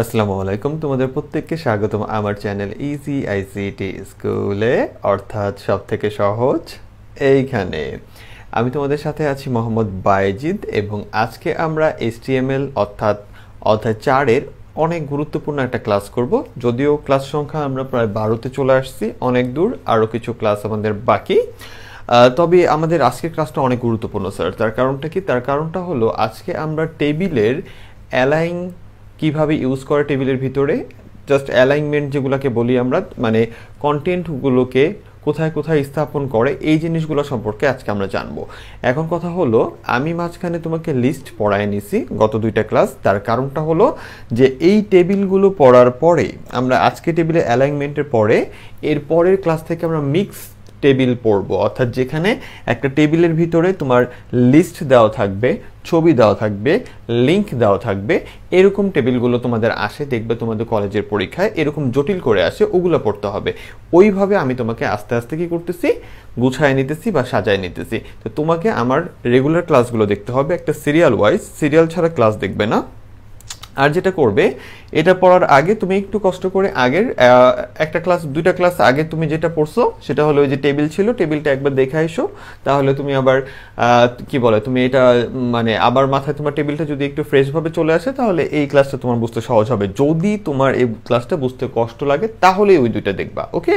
আসসালামু আলাইকুম, তোমাদের প্রত্যেককে স্বাগতম আমার চ্যানেল ইজি আইসিটি স্কুলে, অর্থাৎ সব থেকে সহজ এইখানে। আমি তোমাদের সাথে আছি মোহাম্মদ বাইজিদ এবং আজকে আমরা HTML অর্থাৎ অধ্যায় 4-এর অনেক গুরুত্বপূর্ণ একটা ক্লাস করব। যদিও ক্লাস সংখ্যা আমরা প্রায় 12তে চলে আসছি, অনেক দূর, আরও কিছু ক্লাস আমাদের বাকি। তবে আমাদের আজকের ক্লাসটা অনেক গুরুত্বপূর্ণ স্যার। তার কারণটা কি? তার কারণটা হলো আজকে আমরা টেবিলের অ্যালাইন কিভাবে ইউজ করে টেবিলের ভিতরে, জাস্ট অ্যালাইনমেন্ট যেগুলোকে বলি আমরা, মানে কন্টেন্টগুলোকে কোথায় কোথায় স্থাপন করে, এই জিনিসগুলো সম্পর্কে আজকে আমরা জানবো। এখন কথা হলো, আমি মাঝখানে তোমাকে লিস্ট পড়ায় নিছি গত 2টা ক্লাস। তার কারণটা হলো যে এই টেবিলগুলো পড়ার পরে আমরা আজকে টেবিলে অ্যালাইনমেন্টের পরে এর পরের ক্লাস থেকে আমরা মিক্স টেবিল পড়বো, অর্থাৎ যেখানে একটা টেবিলের ভিতরে তোমার লিস্ট দেওয়া থাকবে, ছবি দেওয়া থাকবে, লিংক দেওয়া থাকবে। এরকম টেবিলগুলো তোমাদের আসে, দেখবে তোমাদের কলেজের পরীক্ষায় এরকম জটিল করে আসে, ওগুলো পড়তে হবে। ওইভাবে আমি তোমাকে আস্তে আস্তে কি করতেছি, গুছায় নিতেছি বা সাজায় নিতেছি। তো তোমাকে আমার রেগুলার ক্লাসগুলো দেখতে হবে, একটা সিরিয়াল ওয়াইজ, সিরিয়াল ছাড়া ক্লাস দেখবে না। আর যেটা করবে, এটা পড়ার আগে তুমি একটু কষ্ট করে আগের একটা ক্লাস 2টা ক্লাস আগে তুমি যেটা পড়ছো সেটা হলো ওই যে টেবিল ছিল, টেবিলটা একবার দেখে এসো। তাহলে তুমি আবার কি বলে, তুমি এটা মানে আবার মাথায় তোমার টেবিলটা যদি একটু ফ্রেশভাবে চলে আসে, তাহলে এই ক্লাসটা তোমার বুঝতে সহজ হবে। যদি তোমার এই ক্লাসটা বুঝতে কষ্ট লাগে তাহলে ওই 2টা দেখবা, ওকে?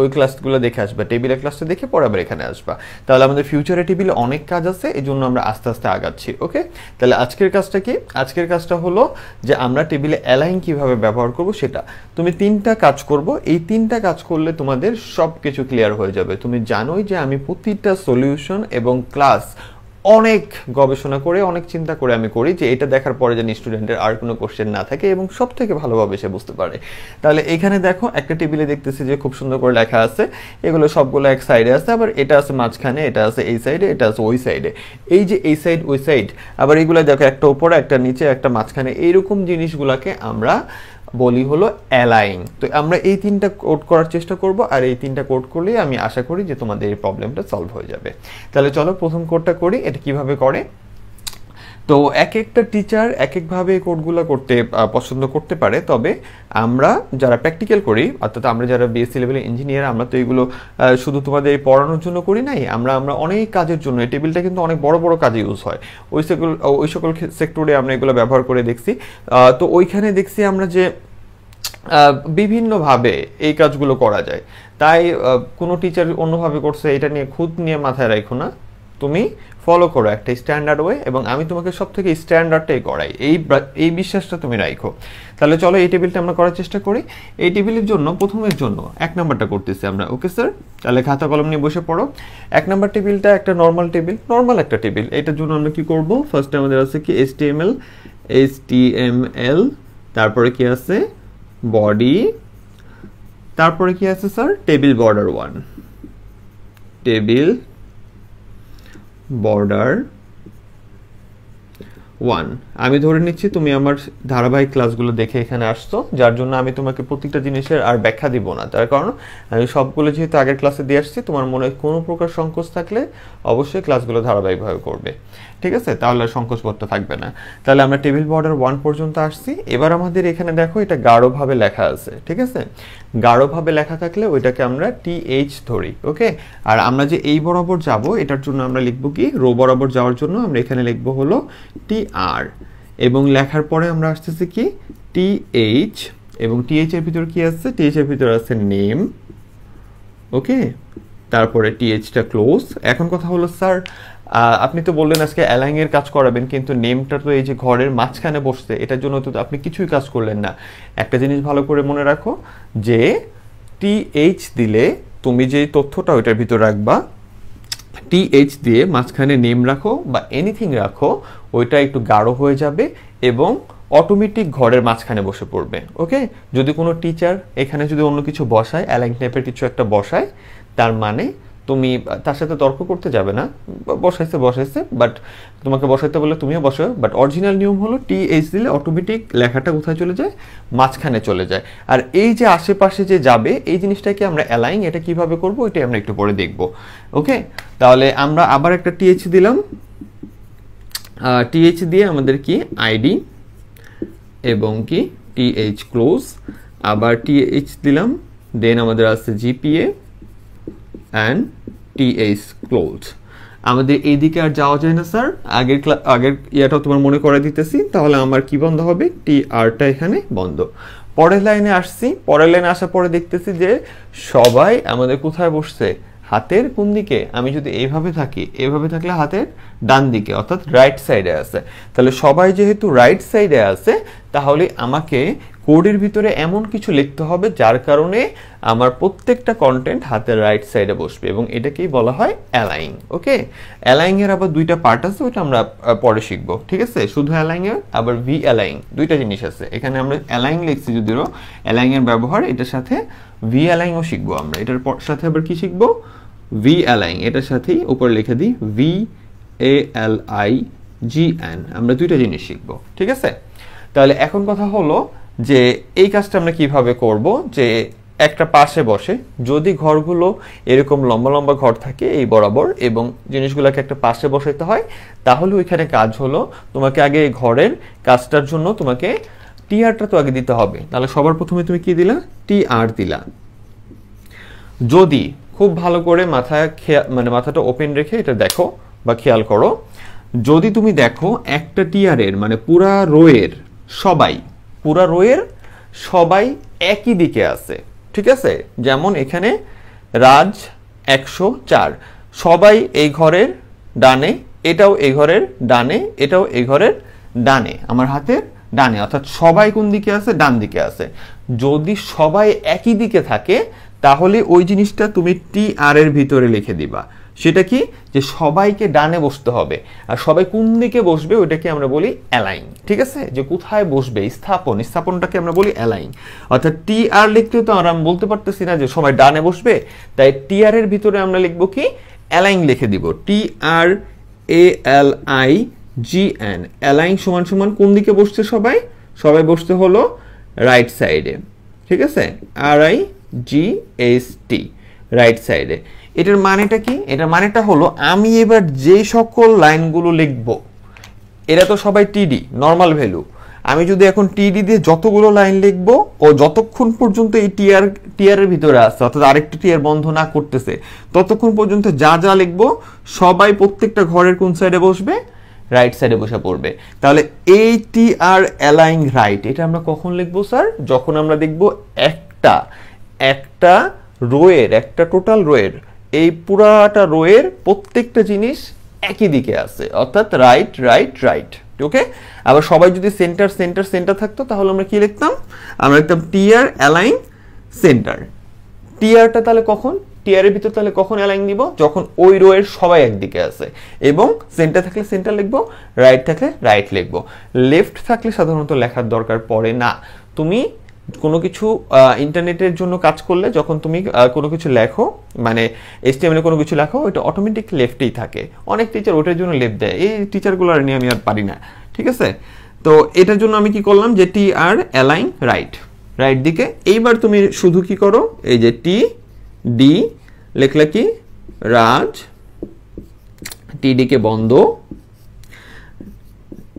ওই ক্লাসগুলো দেখে আসবা, টেবিলের ক্লাসটা দেখে পরে আবার এখানে আসবা। তাহলে আমাদের ফিউচারে টেবিলে অনেক কাজ আছে, এই জন্য আমরা আস্তে আস্তে আগাচ্ছি, ওকে? তাহলে আজকের কাজটা কি? আজকের কাজটা হলো যে আমরা টেবিলে অ্যালাইন কিভাবে ব্যবহার করব সেটা। তুমি 3টা কাজ করব, এই 3টা কাজ করলে তোমাদের সব কিছু ক্লিয়ার হয়ে যাবে। তুমি জানোই যে আমি প্রতিটা সলিউশন এবং ক্লাস অনেক গবেষণা করে, অনেক চিন্তা করে আমি করি, যে এটা দেখার পরে যেন স্টুডেন্টের আর কোনো কোশ্চেন না থাকে এবং সব থেকে ভালোভাবে সে বুঝতে পারে। তাহলে এখানে দেখো একটা টেবিলে দেখতেছি যে খুব সুন্দর করে লেখা আছে, এগুলো সবগুলো এক সাইডে আছে, আবার এটা আছে মাঝখানে, এটা আছে এই সাইডে, এটা আছে ওই সাইডে। এই যে এই সাইড ওই সাইড, আবার এগুলো দেখো একটা উপরে, একটা নিচে, একটা মাঝখানে, এইরকম জিনিসগুলোকে আমরা বলি হলো অ্যালাইন। তো আমরা এই 3টা কোড করার চেষ্টা করব, আর এই 3টা কোড করলেই আমি আশা করি যে তোমাদের এই প্রবলেমটা সলভ হয়ে যাবে। তাহলে চলো প্রথম কোডটা করি। এটা কিভাবে করে, তো এক একটা টিচার এক একভাবে কোডগুলো করতে পছন্দ করতে পারে। তবে আমরা যারা প্র্যাকটিক্যাল করি, অর্থাৎ আমরা যারা বিএসসি লেভেলের ইঞ্জিনিয়ার, আমরা তো এগুলো শুধু তোমাদের পড়ানোর জন্য করি নাই, আমরা অনেক কাজের জন্য, এই টেবিলটা কিন্তু অনেক বড় বড় কাজে ইউজ হয়। ওই সকল সেক্টরে আমরা এগুলো ব্যবহার করে দেখছি। তো ওইখানে দেখছি আমরা যে বিভিন্নভাবে এই কাজগুলো করা যায়। তাই কোনো টিচার অন্যভাবে করছে এটা নিয়ে খুদ নিয়ে মাথায় রাখো না, তুমি ফলো করো একটা স্ট্যান্ডার্ড ওয়ে, এবং আমি তোমাকে সব থেকে স্ট্যান্ডার্ডটাই করাই, এই বিশ্বাসটা তুমি রাখো। তাহলে চলো এই টেবিলটা আমরা করার চেষ্টা করি। এই টেবিলের জন্য প্রথমের জন্য 1 নাম্বারটা করতেছি আমরা, ওকে স্যার? তাহলে খাতা কলম নিয়ে বসে পড়ো। 1 নাম্বার টেবিলটা একটা নর্মাল টেবিল, নর্মাল একটা টেবিল। এটার জন্য আমরা কি করব, ফার্স্টে আমাদের আছে কি HTML, তারপরে কি আছে বডি, তারপরে কি আছে sir table border 1, table border 1। আমি ধরে নিচ্ছি তুমি আমার ধারাবাহিক ক্লাসগুলো দেখে এখানে আসছো, যার জন্য আমি তোমাকে প্রত্যেকটা জিনিসের আর ব্যাখ্যা দিব না। তার কারণ আমি সবগুলো যেহেতু আগের ক্লাসে দিয়ে আসছি, তোমার মনে কোনো প্রকার সংকোচ থাকলে অবশ্যই ক্লাসগুলো ধারাবাহিকভাবে করবে, ঠিক আছে? তাহলে সংকোচ বোধটা থাকবে না। তাহলে আমরা টেবিল বর্ডার 1 পর্যন্ত আসছি। এবার আমাদের এখানে দেখো এটা গাঢ়ভাবে লেখা আছে, ঠিক আছে? গাঢ়ভাবে লেখা থাকলে ওইটাকে আমরা TH ধরি, ওকে? আর আমরা যে এই বরাবর যাব, এটার জন্য আমরা লিখবো কি, রো বরাবর যাওয়ার জন্য আমরা এখানে লিখবো হলো TR, এবং লেখার পরে আমরা আসতেছি কি TH, এবং TH এর ভিতর কি আছে, TH এর ভিতর আছে নেম, ওকে? তারপরে TH-টা ক্লোজ। এখন কথা হলো স্যার, আপনি তো বললেন আজকে অ্যালাইন এর কাজ করাবেন, কিন্তু নেমটা তো এই যে ঘরের মাঝখানে বসছে, এটার জন্য তো আপনি কিছুই কাজ করলেন না। একটা জিনিস ভালো করে মনে রাখো যে TH দিলে তুমি যে তথ্যটা ওইটার ভিতর রাখবা, TH দিয়ে মাঝখানে নেম রাখো বা এনিথিং রাখো, ওইটা একটু গাঢ় হয়ে যাবে এবং অটোমেটিক ঘরের মাঝখানে বসে পড়বে, ওকে? যদি কোনো টিচার এখানে যদি অন্য কিছু বসায়, অ্যালাইন টাইপের কিছু একটা বসায়, তার মানে তুমি তার সাথে তর্ক করতে যাবে না, বসাইছে, বাট তোমাকে বসাইতে বললে তুমিও বসো, বাট অরিজিনাল নিয়ম হলো TH দিলে অটোমেটিক লেখাটা কোথায় চলে যায়, মাঝখানে চলে যায়। আর এই যে আশেপাশে যে যাবে, এই জিনিসটাকে আমরা অ্যালাইন, এটা কিভাবে করব এটাই আমরা একটু পরে দেখব, ওকে? তাহলে আমরা আবার একটা TH দিলাম, TH দিয়ে আমাদের কি আইডি এবং কি টিএইচ ক্লোজ, আবার টিএইচ দিলাম, দেন আমাদের আছে জিপিএ অ্যান্ড টিএইচ ক্লোজ। আমাদের এইদিকে আর যাওয়া যায় না স্যার, আগের ইয়াটাও তোমার মনে করে দিতেছি। তাহলে আমার কি বন্ধ হবে, টি আরটা এখানে বন্ধ। পরের লাইনে আসছি, পরের লাইনে আসার পরে দেখতেছি যে সবাই আমাদের কোথায় বসছে, হাতের কোন দিকে। আমি যদি এইভাবে থাকি, এইভাবে থাকলে হাতের ডান দিকে অর্থাৎ রাইট সাইডে আছে। তাহলে সবাই যেহেতু রাইট সাইডে আছে, তাহলে আমাকে কোডের ভিতরে এমন কিছু লিখতে হবে যার কারণে আমার প্রত্যেকটা কন্টেন্ট হাতের রাইট সাইডে বসবে, এবং এটাকেই বলা হয় অ্যালাইং। ওকে, অ্যালাইং এর আবার দুইটা পার্ট আছে, ওইটা আমরা পরে শিখবো। ঠিক আছে, শুধু অ্যালাইং এর আবার ভি অ্যালাইং দুইটা জিনিস আছে। এখানে আমরা অ্যালাইং লিখছি যদিও, অ্যালাইং এর ব্যবহার এটার সাথে ভি অ্যালাইংও শিখবো আমরা। এটার সাথে আবার কি শিখবো, ভি অ্যালাইং, এটার সাথেই উপরে লিখে দিই VALIGN, আমরা দুইটা জিনিস শিখবো। ঠিক আছে, তাহলে এখন কথা হলো যে এই কাজটা আমরা কিভাবে করব, যে একটা পাশে বসে যদি ঘরগুলো এরকম লম্বা লম্বা ঘর থাকে এই বরাবর, এবং জিনিসগুলোকে একটা পাশে বসাইতে হয়, তাহলে ওইখানে কাজ হলো তোমাকে আগে এই ঘরের কাজটার জন্য তোমাকে টিআরটা তো আগে দিতে হবে। তাহলে সবার প্রথমে তুমি কি দিলা, টিআর দিলা। যদি খুব ভালো করে মাথাটা ওপেন রেখে এটা দেখো বা খেয়াল করো, যদি তুমি দেখো একটা টিআরের মানে পুরা রোয়ের সবাই একই দিকে আছে। ঠিক আছে, যেমন এখানে রাজ 104, সবাই এই ঘরের ডানে, এটাও এই ঘরের ডানে, এটাও এই ঘরের ডানে, আমার হাতের ডানে, অর্থাৎ সবাই কোন দিকে আছে, ডান দিকে আছে। যদি সবাই একই দিকে থাকে তাহলে ওই জিনিসটা তুমি টিআর এর ভিতরে লিখে দিবা। সেটা কি, যে সবাইকে ডানে বসতে হবে, আর সবাই কোন দিকে বসবে ওইটাকে আমরা বলি অ্যালাইন। ঠিক আছে, যে কোথায় বসবে, স্থাপনটাকে আমরা বলি অ্যালাইন। অর্থাৎ টিআর লিখতে তো আমরা বলতে পারতেছি না যে সবাই ডানে বসবে, তাই টিআর এর ভিতরে আমরা লিখবো কি, অ্যালাইন লিখে দিব। TRALIGN, অ্যালাইন সমান সমান কোন দিকে বসছে, সবাই বসতে হলো রাইট সাইডে। ঠিক আছে, RIGHT, রাইট সাইডে। এটার মানেটা কি, এটার মানেটা হলো আমি এবার যে সকল লাইনগুলো লিখব, এরা তো সবাই টিডি নর্মাল ভ্যালু, আমি যদি এখন টিডি দিয়ে যতগুলো লাইন লিখবো ও যতক্ষণ পর্যন্ত এই টিআর এর ভিতরে আসছে, অর্থাৎ আরেকটা টিআর বন্ধ না করতেছে, ততক্ষণ পর্যন্ত যা লিখবো সবাই প্রত্যেকটা ঘরের কোন সাইডে বসবে, রাইট সাইডে বসে পড়বে। তাহলে এই টিআর অ্যালাইং রাইট, এটা আমরা কখন লিখবো স্যার, যখন আমরা দেখবো একটা রোয়ের, একটা টোটাল রোয়ের, এই পুরাটা রোয়ের প্রত্যেকটা জিনিস একই দিকে আছে, অর্থাৎ রাইট রাইট রাইট। ওকে, আবার সবাই যদি সেন্টার থাকতো তাহলে আমরা কি লিখতাম, আমরা লিখতাম টিআর অ্যালাইন সেন্টার। টিআরটা তাহলে কখন, টিআর এর ভিতর তাহলে কখন অ্যালাইন দিব, যখন ওই রোয়ের সবাই একদিকে আছে, এবং সেন্টার থাকলে সেন্টার লিখবো, রাইট থাকলে রাইট লিখবো। লেফট থাকলে সাধারণত লেখার দরকার পড়ে না। তুমি কোনো কিছু ইন্টারনেটের জন্য কাজ করলে, যখন তুমি কোনো কিছু লেখো, মানে HTML কোনো কিছু লেখো, ওইটা অটোমেটিক লেফটেই থাকে। অনেক টিচার ওটার জন্য লেফট দেয়, এই টিচারগুলো নিয়ে আমি আর পারি না। ঠিক আছে, তো এটার জন্য আমি কি করলাম, যে টিআর অ্যালাইন রাইট দিকে। এইবার তুমি শুধু কি করো, এই যে TD লেখলে কি, রাজ, TD কে বন্ধ,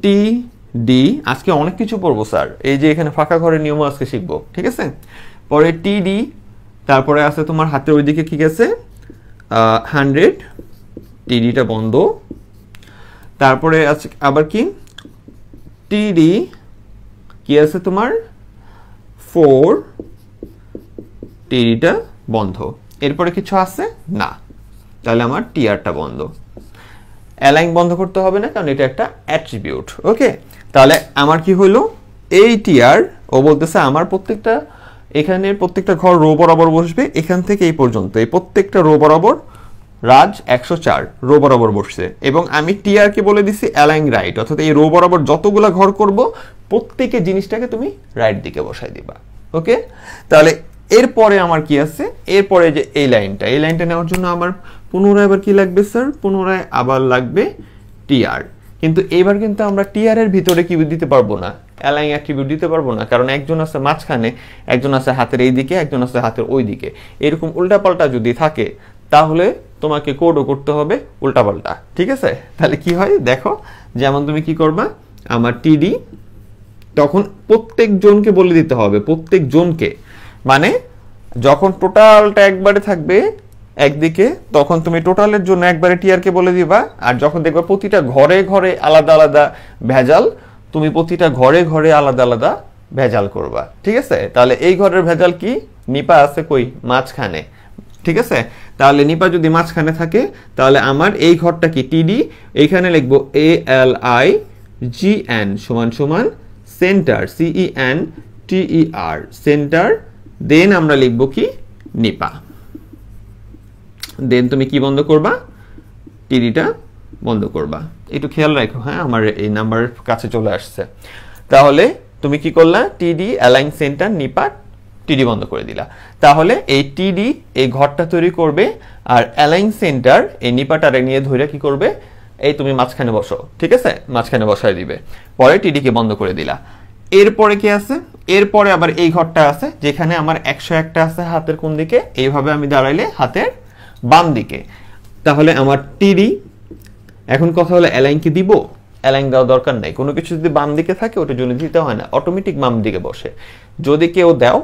TD, আজকে অনেক কিছু পড়বো স্যার, এই যে এখানে ফাঁকা ঘরের নিয়ম আজকে শিখবো। ঠিক আছে, পরে TD, তারপরে আছে তোমার হাতের ওইদিকে কি গেছে 100, TDটা বন্ধ। তারপরে আছে আবার কি, TD কি আছে তোমার 4, TDটা বন্ধ। এরপরে কিছু আছে না, তাহলে আমার টিআরটা বন্ধ। অ্যালাইন বন্ধ করতে হবে না, কারণ এটা একটা অ্যাট্রিবিউট। ওকে, তাহলে আমার কি হলো, এই টিআর ও বলতেছে আমার এখানে প্রত্যেকটা ঘর রো বরাবর বসবে, এখান থেকে এই পর্যন্ত এই প্রত্যেকটা রো বরাবর রাজ 104 রো বরাবর বসছে, এবং আমি টিআর কে বলে দিছি অ্যালাইন রাইট, অর্থাৎ এই রো বরাবর যতগুলা ঘর করব প্রত্যেকটা জিনিসটাকে তুমি রাইট দিকে বসাই দিবা। ওকে, তাহলে এরপরে আমার কি আছে, এরপরে যে এই লাইনটা নেওয়ার জন্য আমার পুনরায় আবার কি লাগবে স্যার, পুনরায় আবার লাগবে টিআর। কিন্তু এবার কিন্তু আমরা টিআর এর ভিতরে কি দিতে পারবো না, অ্যালাইন অ্যাট্রিবিউট দিতে পারবো না, কারণ একজন আছে মাঝখানে, একজন আছে হাতের এই দিকে, একজন আছে হাতের ওই দিকে। এরকম উল্টাপাল্টা যদি থাকে তাহলে তোমাকে কোডও করতে হবে উল্টাপাল্টা। ঠিক আছে, তাহলে কি হয় দেখো, যেমন তুমি কি করবা, আমার TD তখন প্রত্যেক জনকে বলে দিতে হবে, প্রত্যেক জনকে, মানে যখন টোটালটা একবারে থাকবে একদিকে তখন তুমি টোটালের জন্য একবারে টিআরকে বলে দিবা, আর যখন দেখবা প্রতিটা ঘরে ঘরে আলাদা আলাদা ভেজাল, তুমি প্রতিটা ঘরে ঘরে আলাদা আলাদা ভেজাল করবা। ঠিক আছে, তাহলে এই ঘরের ভেজাল কি, নিপা আছে কই, মাঝখানে। ঠিক আছে, তাহলে নিপা যদি মাঝখানে থাকে তাহলে আমার এই ঘরটা কি টিডি, এইখানে লিখবো ALIGN সমান সমান সেন্টার, CENTER সেন্টার, দেন আমরা লিখবো কি নিপা, দেন তুমি কি বন্ধ করবা, টিডিটা বন্ধ করবা। একটু খেয়াল রাখো, হ্যাঁ আমার এই নাম্বারের কাছে চলে আসছে। তাহলে তুমি কি করলা, টিডি অ্যালাইন সেন্টার নিপা, টিডি বন্ধ করে দিলা। তাহলে এই টিডি এই ঘরটা তৈরি করবে, আর অ্যালাইন সেন্টার এই নিপাটারে নিয়ে ধরে কি করবে, এই তুমি মাঝখানে বসো। ঠিক আছে, মাঝখানে বসায় দিবে, পরে টিডিকে বন্ধ করে দিলা। এরপরে কি আছে, এরপরে আবার এই ঘরটা আছে যেখানে আমার 101টা আছে হাতের কোন দিকে, এইভাবে আমি দাঁড়াইলে হাতের বাম দিকে। তাহলে আমার টিডি, এখন কথা হলো অ্যালাইন কি দিব, অ্যালাইন দেওয়া দরকার নাই, কোনো কিছু যদি বাম দিকে থাকে ওটার জন্য দিতে হয় না, অটোমেটিক বাম দিকে বসে। যদি কেউ দাও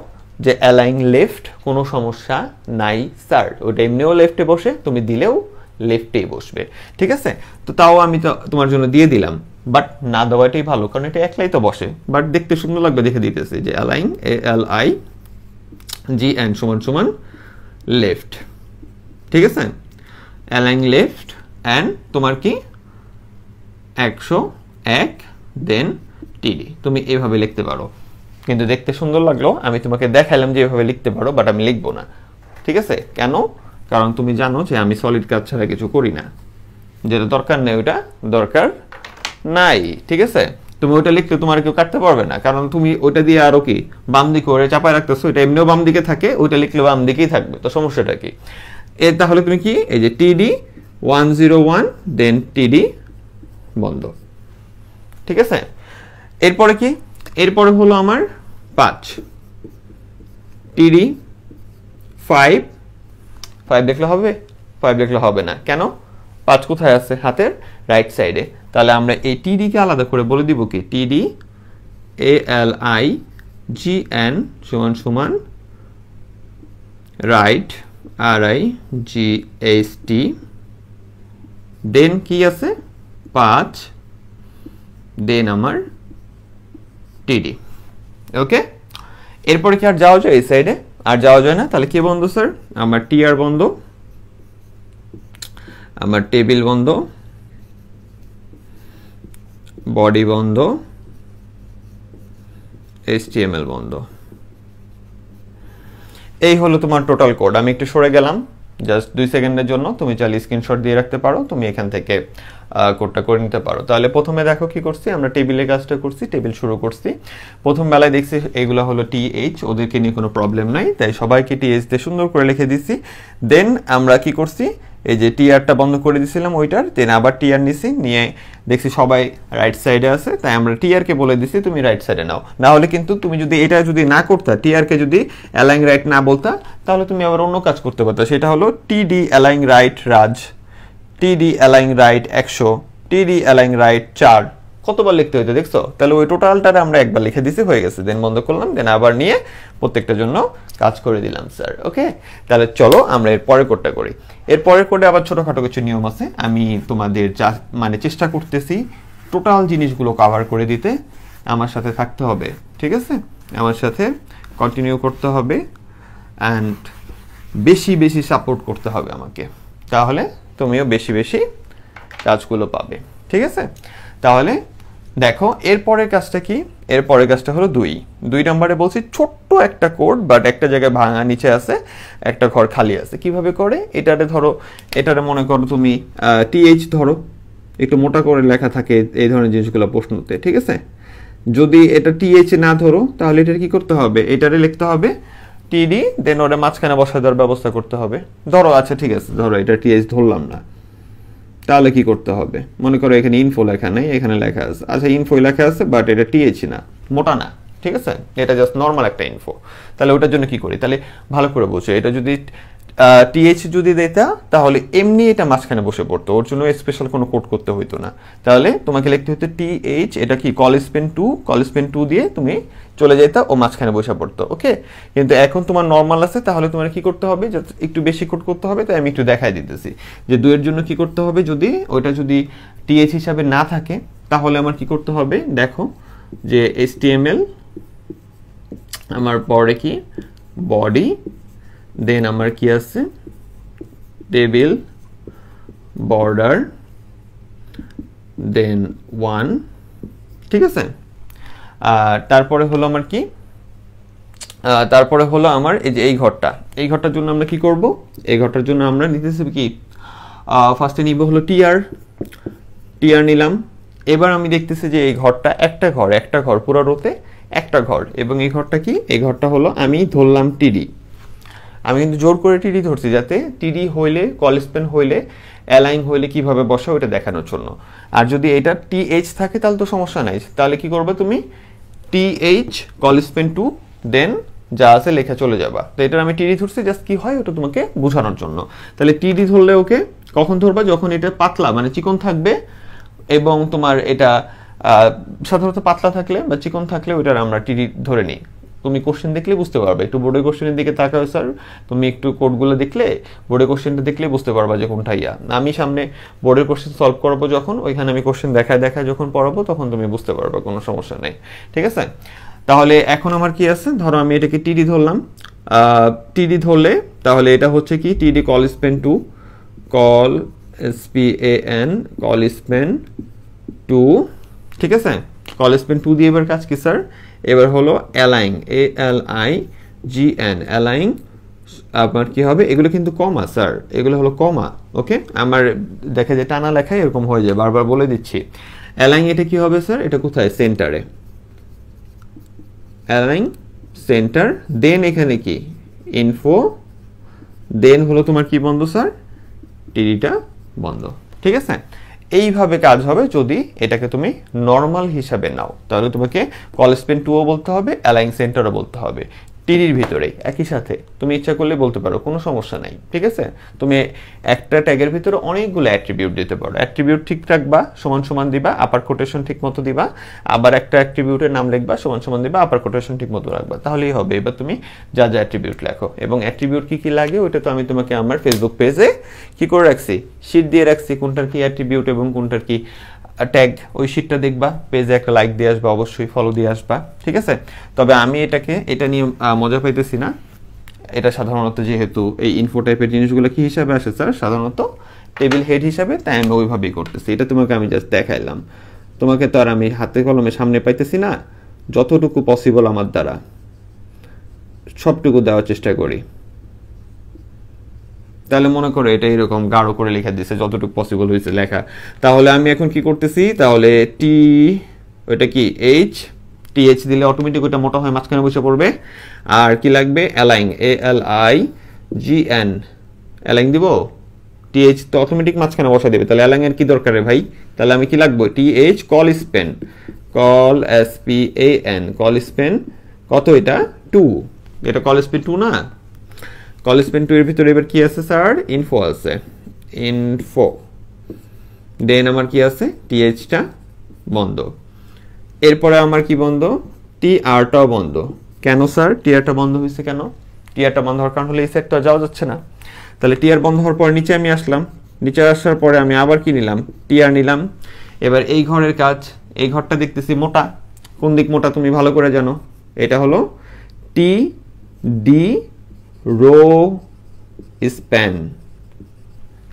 যে অ্যালাইন লেফট, কোনো সমস্যা নাই স্যার, ওটা এমনিও লেফটে বসে, তুমি দিলেও লেফটেই বসবে। ঠিক আছে, তো তাও আমি তো তোমার জন্য দিয়ে দিলাম, বাট না দেওয়াটাই ভালো, কারণ এটা একলাই তো বসে, বাট দেখতে সুন্দর লাগবে দেখে দিতেছি যে অ্যালাইন ALIGN সমান সমান লেফট। ঠিক আছে, অ্যালাইন লেফট অ্যান্ড তোমার কি 101, দেন টিডি, তুমি এভাবে লিখতে পারো। কিন্তু দেখতে সুন্দর লাগলো, আমি তোমাকে দেখাইলাম যে এভাবে লিখতে পারো, বাট আমি লিখবো না। ঠিক আছে, কেন, কারণ তুমি জানো যে আমি সলিড কাজ ছাড়া কিছু করি না, যেটা দরকার নেই ওটা দরকার নাই। ঠিক আছে, তুমি ওইটা লিখতে তোমার কেউ কাটতে পারবে না, কারণ তুমি ওইটা দিয়ে আরো কি বাম দিকে করে চাপায় রাখতেছো, এটা এমনিও বাম দিকে থাকে, ওইটা লিখলে বাম দিকেই থাকবে, তো সমস্যাটা কি। এর তাহলে তুমি কি এই যে টিডি 101, দেন টিডি বন্ধ। ঠিক আছে, এরপরে কি, এরপরে হলো আমার 5, টিডি 5 দেখলে হবে, 5 দেখলে হবে না, কেন, 5 কোথায় আছে, হাতের রাইট সাইডে। তাহলে আমরা এই টিডি কে আলাদা করে বলে দিব কি, টিডি ALIGN সমান সমান রাইট RIGHT, দেন কি আছে 5, দেন আমার টিডি। ওকে, এরপরে কি আর যাওয়া যায় এই সাইডে, আর যাওয়া যায় না, তাহলে কি বন্ধ স্যার, আমার টিআর বন্ধ, আমার টেবিল বন্ধ, বডি বন্ধ, HTML বন্ধ। এই হলো তোমার টোটাল কোড। আমি একটু সরে গেলাম জাস্ট 2 সেকেন্ডের জন্য, তুমি চাইলে স্ক্রিনশট দিয়ে রাখতে পারো, তুমি এখান থেকে কোডটা করে নিতে পারো। তাহলে প্রথমে দেখো কি করছি, আমরা টেবিলের কাজটা করছি, টেবিল শুরু করছি। প্রথম বেলায় দেখছি এগুলো হলো TH, ওদেরকে নিয়ে কোনো প্রবলেম নাই, তাই সবাইকে TH দিয়ে সুন্দর করে লিখে দিছি। দেন আমরা কি করছি, এই যে টিআরটা বন্ধ করে দিয়েছিলাম ওইটার, দেন আবার টিআর নিছি, নিয়ে দেখছি সবাই রাইট সাইডে আছে, তাই আমরা টিআরকে বলে দিছি তুমি রাইট সাইডে নাও। না হলে কিন্তু তুমি যদি এটা যদি না করতা, টিআরকে যদি অ্যালাইন রাইট না বলতা, তাহলে তুমি আবার অন্য কাজ করতে পারতা, সেটা হলো টিডি অ্যালাইন রাইট রাজ, টিডি অ্যালাইন রাইট 100, টিডি অ্যালাইন রাইট 4, কতবার লিখতে হইতো দেখছো। তাহলে ওই টোটালটারে আমরা একবার লিখে দিছি, হয়ে গেছে, দেন বন্ধ করলাম, দেন আবার নিয়ে প্রত্যেকটার জন্য কাজ করে দিলাম স্যার। ওকে, তাহলে চলো আমরা এর পরের কোডটা করি। এর পরের কোডে আবার ছোটখাটো কিছু নিয়ম আছে, আমি তোমাদের মানে চেষ্টা করতেছি টোটাল জিনিসগুলো কভার করে দিতে, আমার সাথে থাকতে হবে। ঠিক আছে, আমার সাথে কন্টিনিউ করতে হবে অ্যান্ড বেশি বেশি সাপোর্ট করতে হবে আমাকে, তাহলে তুমিও বেশি বেশি কাজগুলো পাবে। ঠিক আছে, তাহলে দেখো এরপরের কাজটা কি, এরপরের কাজটা হলো 2 নম্বরে বলছি ছোট্ট একটা কোড, বাট একটা জায়গায় ভাঙা নিচে আছে, একটা ঘর খালি আছে। কিভাবে করে, এটারে ধরো, এটারে মনে করো তুমি TH ধরো, একটু মোটা করে লেখা থাকে এই ধরনের জিনিসগুলো প্রশ্নতে। ঠিক আছে, যদি এটা TH না ধরো তাহলে এটার কি করতে হবে, এটারে লিখতে হবে TD, দেন ওটা মাঝখানে বসায় দেওয়ার ব্যবস্থা করতে হবে। ধরো আচ্ছা ঠিক আছে, ধরো এটা TH ধরলাম না, তাহলে কি করতে হবে, মনে করো এখানে ইনফো লেখা নেই, এখানে লেখা আছে, আচ্ছা ইনফো লেখা আছে বাট এটা TH না, মোটা না। ঠিক আছে, এটা জাস্ট নর্মাল একটা ইনফো, তাহলে ওটার জন্য কি করি, তাহলে ভালো করে বলছো, এটা যদি টিএইচ যদি দিতা তাহলে এমনি এটা মাঝখানে বসে পড়তো, ওর জন্য স্পেশাল কোনো কোড করতে হইতো না। তাহলে তোমাকে লিখতে হতো টিএইচ, এটা কি কল স্পেন 2 দিয়ে তুমি চলে যেতা, ও মাঝখানে বসে পড়তো। ওকে, কিন্তু এখন তোমার নর্মাল আছে, তাহলে তোমার কি করতে হবে, একটু বেশি কোড করতে হবে। তাই আমি একটু দেখাই দিতেছি যে 2 এর জন্য কি করতে হবে। যদি ওইটা যদি টিএইচ হিসাবে না থাকে তাহলে আমার কি করতে হবে, দেখো যে HTML আমার পরে কি বডি, দেন আমার কি আছে টেবিল বর্ডার, দেন 1, ঠিক আছে। তারপরে হলো আমার কি, তারপরে হলো আমার এই যে এই ঘরটার জন্য আমরা কি করব, এই ঘরটার জন্য আমরা নিতেছি কি, ফার্স্টে নিব হলো টিআর নিলাম। এবার আমি দেখতেছি যে এই ঘরটা একটা ঘর পুরো রোতে একটা ঘর, এবং এই ঘরটা কি, এই ঘরটা হলো আমি ধরলাম টিডি। আমি কিন্তু জোর করে টিডি ধরছি, যাতে টিডি হইলে কল স্পেন হইলে অ্যালাইন হইলে কিভাবে বসা ওইটা দেখানোর জন্য। আর যদি এটা টিএইচ থাকে তাহলে তো সমস্যা নাই, তাহলে কি করবে তুমি টিএইচ কল স্পেন 2 দেন যা আছে লেখা চলে যাবা। তো এটা আমি টিডি ধরছি জাস্ট কি হয় ওটা তোমাকে বোঝানোর জন্য। তাহলে টিডি ধরলে ওকে কখন ধরবা, যখন এটা পাতলা মানে চিকন থাকবে, এবং তোমার এটা সাধারণত পাতলা থাকলে বা চিকন থাকলে ওইটার আমরা টিডি ধরে নিই। তুমি কোশ্চেন দেখলে বুঝতে পারবে, একটু বোর্ডের কোশ্চেনের দিকে তাকাও স্যার, তুমি একটু কোডগুলো দেখলে বোর্ডের কোশ্চেনটা দেখলে বুঝতে পারবা যে কোনটা ইয়া। আমি সামনে বোর্ডের কোশ্চেন সলভ করাবো যখন, ওইখানে আমি কোশ্চেন দেখায় যখন পড়াবো তখন তুমি বুঝতে পারবে, কোনো সমস্যা নেই, ঠিক আছে। তাহলে এখন আমার কি আছে, ধরো আমি এটাকে টিডি ধরলাম, টিডি ধরলে তাহলে এটা হচ্ছে কি টিডি call Spain 2, call SPAN call Spain 2, ঠিক আছে। কল স্পেন 2 দিয়ে এবার কাজ কি স্যার, এবার হলো অ্যালাইন, ALIGN অ্যালাইন। আপনার কি হবে, এগুলো কিন্তু কমা স্যার, এগুলো হলো কমা। ওকে, আমার দেখা যায় টানা লেখায় এরকম হয়ে যায়, বারবার বলে দিচ্ছি। অ্যালাইন এটা কি হবে স্যার, এটা কোথায়, সেন্টারে, অ্যালাইন সেন্টার। দেন এখানে কি ইনফো, দেন হলো তোমার কি বন্ধ স্যার, টিডিটা বন্ধ, ঠিক আছে। এইভাবে কাজ হবে যদি এটাকে তুমি নর্মাল হিসাবে নাও, তাহলে তোমাকে কল স্পেন 2ও বলতে হবে, অ্যালাইন সেন্টারও বলতে হবে, টিডির ভিতরেই একই সাথে। তুমি ইচ্ছা করলে বলতে পারো, কোনো সমস্যা নাই, ঠিক আছে। তুমি একটা ট্যাগের ভিতরে অনেকগুলো অ্যাট্রিবিউট দিতে পারো, অ্যাট্রিবিউট ঠিক রাখবা, সমান সমান দিবা, আপার কোটেশন ঠিক মতো দিবা, আবার একটা অ্যাট্রিবিউটের নাম লিখবা, সমান সমান দিবা, আপার কোটেশন ঠিক মতো রাখবা, তাহলেই হবে। এবার তুমি যা যা অ্যাট্রিবিউট লেখো, এবং অ্যাট্রিবিউট কি কি লাগে ওইটা তো আমি তোমাকে আমার ফেসবুক পেজে কি করে রাখছি, শীট দিয়ে রাখছি, কোনটার কি অ্যাট্রিবিউট এবং কোনটার কি ট্যাগ, ওই শীটটা দেখবা, পেজে একটা লাইক দিয়ে আসবা, অবশ্যই ফলো দিয়ে আসবা, ঠিক আছে। তবে আমি এটা নিয়ে মজা পাইতেছি না, এটা সাধারণত যেহেতু এই ইনফো টাইপের জিনিসগুলো কি হিসাবে আসে স্যার, সাধারণত টেবিল হেড হিসাবে, তাই আমি ওইভাবেই করতেছি। এটা তোমাকে আমি জাস্ট দেখাইলাম, তোমাকে তো আর আমি হাতে কলমে সামনে পাইতেছি না, যতটুকু পসিবল আমার দ্বারা সবটুকু দেওয়ার চেষ্টা করি। তাহলে মনে করো এটা এরকম গাঢ় করে লেখা দিছে, যতটুকু পসিবল হয়েছে লেখা। তাহলে আমি এখন কি করতেছি, তাহলে ওইটা কি টিএইচ দিলে অটোমেটিক ওইটা মোটা হয় মাঝখানে বসে পড়বে। আর কি লাগবে, অ্যালাইন, ALIGN অ্যালাইন দিব, টিএইচ তো অটোমেটিক মাঝখানে বসা দেবে। তাহলে অ্যালাইন এর কি দরকার রে ভাই, তাহলে আমি কি লাগবো, TH call span, call SPAN call span কত, এটা 2, এটা কল স্পেন 2 না, কল স্পেন 2 এর ভিতরে এবার কি আছে স্যার, ইনফো আছে, ইনফো। দেন আমার কি আছে, টিএইচটা বন্ধ। এরপরে আমার কি বন্ধ, টিআরটাও বন্ধ। কেন স্যার টিআরটা বন্ধ হয়েছে, কেন টিআরটা বন্ধ হওয়ার কারণ হলো এই সেটটা যাওয়া যাচ্ছে না। তাহলে টিআর বন্ধ হওয়ার পর নিচে আমি আসলাম, নিচে আসার পরে আমি আবার কি নিলাম, টিআর নিলাম। এবার এই ঘরের কাজ, এই ঘরটা দেখতেছি মোটা, কোন দিক মোটা তুমি ভালো করে জানো, এটা হলো TD rho span.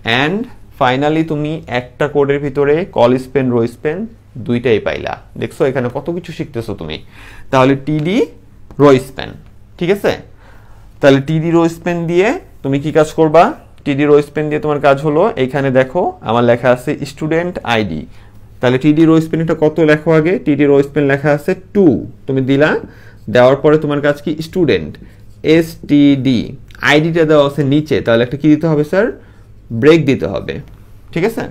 And finally তুমি একটা কোডের ভিতরে কল স্পেন রো স্পেন দুইটাই পাইলা। দেখছো এখানে কত কিছু শিখতেছো তুমি। তাহলে টিডি রো স্পেন, ঠিক আছে। তাহলে টিডি রো স্পেন দিয়ে তুমি কি কাজ করবা, টিডি রো স্পেন দিয়ে তোমার কাজ হলো, এইখানে দেখো আমার লেখা আছে স্টুডেন্ট আইডি। তাহলে টিডি রো স্পেন এটা কত লেখো আগে, টিডি রো স্পেন লেখা আছে 2, তুমি দিলা, দেওয়ার পরে তোমার কাজ কি, স্টুডেন্ট STD, আইডিটা দেওয়া আছে নিচে, তাহলে একটা কি দিতে হবে স্যার, ব্রেক দিতে হবে, ঠিক আছে।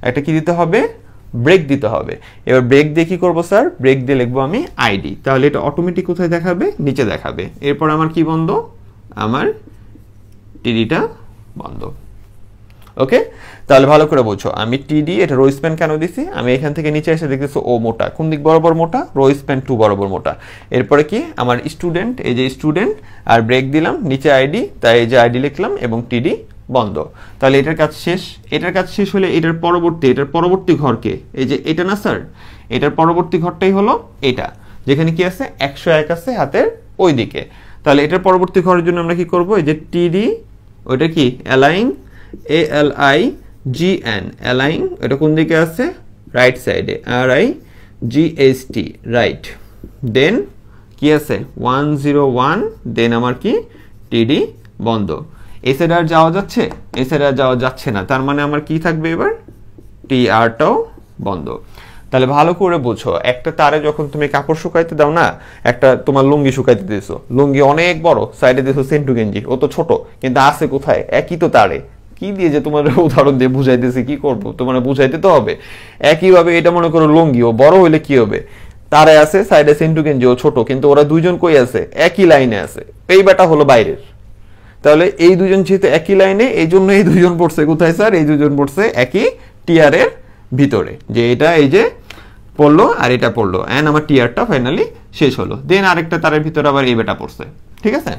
একটা কি দিতে হবে, ব্রেক দিতে হবে। এবার ব্রেক দিয়ে কি করবো স্যার, ব্রেক দিয়ে লিখবো আমি আইডি, তাহলে এটা অটোমেটিক কোথায় দেখাবে, নিচে দেখাবে। এরপর আমার কি বন্ধ, আমার টিডিটা বন্ধ। ওকে, তাহলে ভালো করে বোঝো, আমি টিডি এটা রো স্প্যান কেন দিছি, আমি এখান থেকে নিচে এসে দেখতেছি ও মোটা, কোন দিক বরাবর মোটা, রো স্প্যান 2 বরাবর মোটা। এরপরে কি আমার স্টুডেন্ট, এই যে স্টুডেন্ট আর ব্রেক দিলাম, নিচে আইডি, তাই এই যে আইডি লিখলাম এবং টিডি বন্ধ। তাহলে এটার কাজ শেষ। এটার কাজ শেষ হলে এটার পরবর্তী ঘরকে, এই যে এটা না স্যার, এটার পরবর্তী ঘরটাই হলো এটা, যেখানে কি আছে 101 আছে হাতের ওই দিকে। তাহলে এটার পরবর্তী ঘরের জন্য আমরা কি করব, এই যে টিডি, ওইটা কি অ্যালাইং, ALIGN অ্যালাইং, এটা কোন দিকে আছে, রাইট সাইডে, RIGHT রাইট। দেন কি আছে 101, দেন আমার কি টিডি বন্ধ। এই সাইডে আর যাওয়া যাচ্ছে, এই সাইডে আর যাওয়া যাচ্ছে না, তার মানে আমার কি থাকবে এবার, TRটাও বন্ধ। তাহলে ভালো করে বোঝো, একটা তারে যখন তুমি কাপড় শুকাইতে দাও না, একটা তোমার লুঙ্গি শুকাইতে দিছো, লুঙ্গি অনেক বড়, সাইডে দিছো সেন্টু গেঞ্জি, ও তো ছোট, কিন্তু আছে কোথায়, একই তো তারে। কি দিয়ে যে তোমার উদাহরণ দিয়ে বুঝাইতেছি, কি করব, তোমার বুঝাইতে তো হবে। একইভাবে এটা মনে করো লুঙ্গি, ও বড় হইলে কি হবে, তারে আছে সাইডে সেন্টু গেঞ্জি, ও ছোট, কিন্তু ওরা দুইজন কই আছে, একই লাইনে আছে, এই বেটা হলো বাইরের। তাহলে এই দুজন যেহেতু একই লাইনে, এই জন্য এই দুজন পড়ছে কোথায় স্যার, এই দুজন পড়ছে একই টিয়ারের ভিতরে, যে এটা এই যে পড়লো আর এটা পড়লো, এন্ড আমার টিয়ারটা ফাইনালি শেষ হলো। দেন আরেকটা তারের ভিতরে আবার এই বেটা পড়ছে, ঠিক আছে,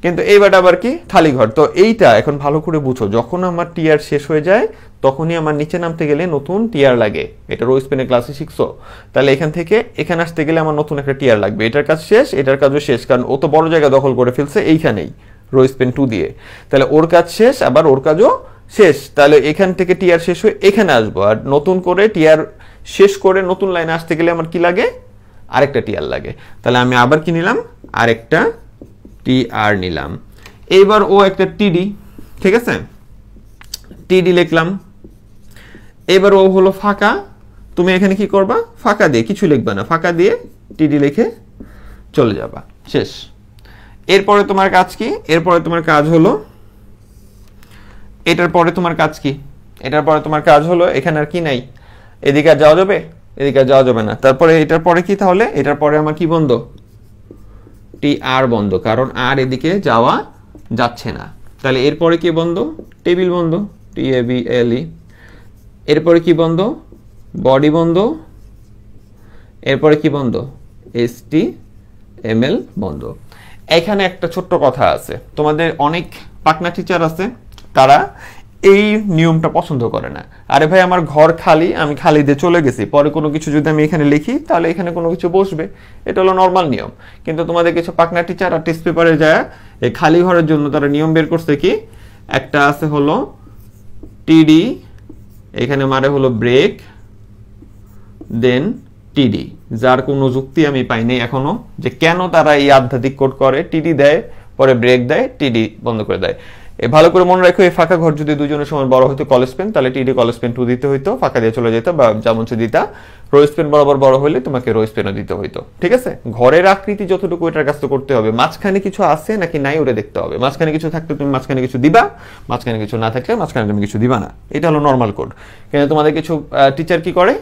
কিন্তু এই বেটা আবার কি খালি ঘর। তো এইটা এখন ভালো করে বুঝো, যখন আমার টিয়ার শেষ হয়ে যায় তখনই আমার নিচে নামতে গেলে নতুন টিয়ার লাগে। এটা রো স্পেনের ক্লাসে শিখছো। তাহলে এখান থেকে এখানে আসতে গেলে আমার নতুন একটা টিয়ার লাগবে। এটার কাজ শেষ, এটার কাজও শেষ, কারণ ও তো বড় জায়গা দখল করে ফেলছে এইখানেই রো স্পেন 2 দিয়ে। তাহলে ওর কাজ শেষ, আবার ওর কাজও শেষ। তাহলে এখান থেকে টিয়ার শেষ হয়ে এখানে আসবো, আর নতুন করে টিয়ার শেষ করে নতুন লাইনে আসতে গেলে আমার কি লাগে, আরেকটা টিয়ার লাগে। তাহলে আমি আবার কি নিলাম, আরেকটা টিআর নিলাম। এইবার ও একটা টিডি, ঠিক আছে, টিডি লিখলাম। এবার ও হলো ফাঁকা, তুমি এখানে কি করবা, ফাঁকা দিয়ে কিছু লিখবা না, ফাঁকা দিয়ে টিডি লিখে চলে যাবা, শেষ। এরপরে তোমার কাজ কি, এরপরে তোমার কাজ হলো, এটার পরে তোমার কাজ কি, এটার পরে তোমার কাজ হলো, এখানে আর কি নাই, এদিকে আর যাওয়া যাবে, এদিকে আর যাওয়া যাবে না। তারপরে এটার পরে কি, তাহলে এটার পরে আমার কি বন্ধ, টিআর বন্ধ, কারণ আর এদিকে যাওয়া যাচ্ছে না। তাহলে এরপরে কি বন্ধ, টেবিল বন্ধ, TABLE। এরপরে কি বন্ধ, বডি বন্ধ। এরপরে কি বন্ধ, HTML বন্ধ। এখানে একটা ছোট্ট কথা আছে, তোমাদের অনেক পাকনা টিচার আছে, তারা এই নিয়মটা পছন্দ করে না। আরে ভাই আমার ঘর খালি, আমি খালি দিয়ে চলে গেছি, পরে কোনো কিছু যদি আমি এখানে লিখি তাহলে এখানে কোনো কিছু বসবে, এটা হলো নর্মাল নিয়ম। কিন্তু তোমাদের কিছু পাকনা টিচার আর টেস্ট পেপারে যায় এই খালি ঘরের জন্য তারা নিয়ম বের করছে কি, একটা আছে হলো টিডি, এখানে মারে হলো ব্রেক, দেন টিডি, যার কোনো যুক্তি আমি পাইনি এখনো, যে কেন তারা এই আধ্যাত্মিক কোড করে, টিডি দেয় পরে ব্রেক দেয়, টিডি বন্ধ করে দেয়। ভালো করে মনে রাখো, এই ফাঁকা ঘর যদি দুজনের সময় বড় হতো কলেজ পেন, তাহলে টিডি কলেজ পেন 2 দিতে হইতো, ফাঁকা দিয়ে চলে যেত, বা যেমন দিতা রোজ পেন বরাবর বড় হলে তোমাকে রোজ পেনও দিতে হইতো, ঠিক আছে। ঘরের আকৃতি যতটুকু এটার কাজ তো করতে হবে, মাঝখানে কিছু আছে নাকি নাই ওটা দেখতে হবে। মাঝখানে কিছু থাকলে তুমি মাঝখানে কিছু দিবা, মাঝখানে কিছু না থাকলে মাঝখানে তুমি কিছু দিবা না, এটা হলো নর্মাল কোড। কিন্তু তোমাদের কিছু টিচার কি করে,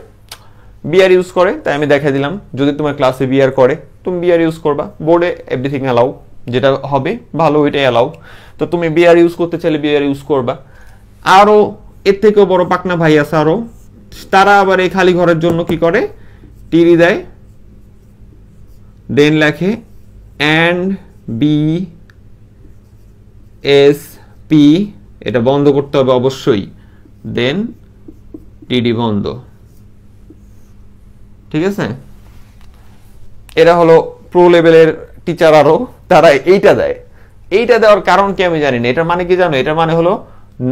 বিআর ইউজ করে, তাই আমি দেখাই দিলাম। যদি তোমার ক্লাসে বিআর করে তুমি বিআর ইউজ করবা, বোর্ডে এভরিথিং অ্যালাউ, যেটা হবে ভালো ওইটাই অ্যালাউ। তো তুমি বিআর ইউজ করতে চাইলে বিআর ইউজ করবা। আরো এর থেকেও বড় পাকনা ভাই আছে আরো, তারা আবার এই খালি ঘরের জন্য কি করে, টিডি দেয়, দেন লেখে NBSP, এটা বন্ধ করতে হবে অবশ্যই, দেন টিডি বন্ধ, ঠিক আছে। এরা হলো প্রো লেভেলের টিচার, আরো তারা এইটা দেয়। এইটা দেওয়ার কারণ কি আমি জানি না, এটার মানে কি জানো, এটার মানে হলো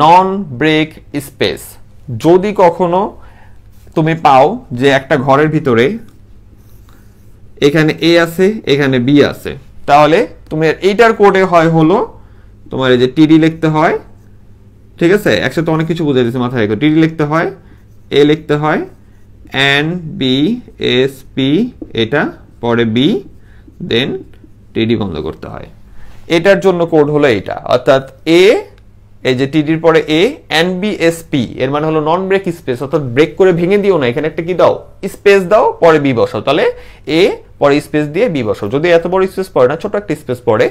নন ব্রেক স্পেস। যদি কখনো তুমি পাও যে একটা ঘরের ভিতরে এখানে এ আছে এখানে বি আছে, তাহলে তুমি এইটার কোডে হয় হলো তোমার এই যে টিডি লিখতে হয়, ঠিক আছে, একসাথে অনেক কিছু বুঝাই দিচ্ছে, মাথায় রেখো, টিডি লিখতে হয়, এ লিখতে হয়, NBSP, এটা পরে বি, দেন টিডি বন্ধ করতে হয়। এটার জন্য কোড হলো এইটা, অর্থাৎ এ, এই যে টিডির পরে এ, NBSP এর মানে হলো নন ব্রেক স্পেস, অর্থাৎ ব্রেক করে ভেঙে দিও না, এখানে একটা কি দাও, স্পেস দাও, পরে বি বসাও, তাহলে এ পরে স্পেস দিয়ে বি বসাও। যদি এত বড় স্পেস পড়ে না, ছোট একটা স্পেস পড়ে,